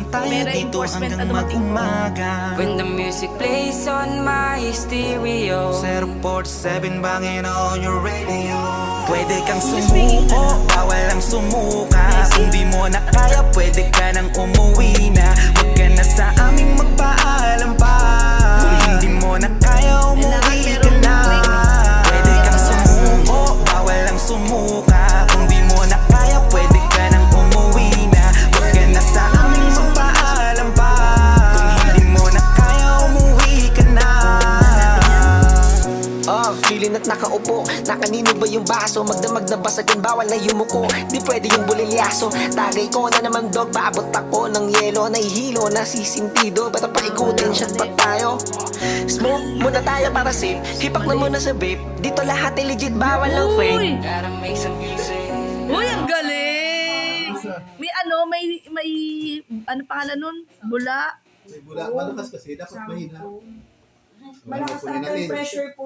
tayo May dito reinforcement hanggang na dumating. mag-umaga. When the music plays on my stereo, 047 bangin on your radio. Pwede kang sumuko, bawal ang sumuka. Kung di mo na kaya, pwede ka nang umuwi na. Huwag ka na sa aming magpaalam pa. Kung hindi mo na kaya, umuwi ka na. Pwede kang sumuko, bawal ang sumuka. Kung di mo na kaya, pwede ka nang umuwi na. Huwag ka na sa aming magpaalam pa. Kung hindi mo na kaya, umuwi ka na. Feeling at nakaupo, na kanino ba yung baso? Magdamag na basagin, bawal na yumuko. Di pwede yung bulilyaso. Tagay ko na naman dog, paabot ako ng yelo. Nahihilo, nasisintido, ba't paikutin shot pa tayo? Smoke muna tayo para safe, hipak na muna sa vape. Dito lahat ay legit, bawal ang Uy! fake. gotta make some music. Uy, ang galing! May ano pangalan nun? Bula? May bula, malakas kasi, dapat mahina. Malakas na under pressure po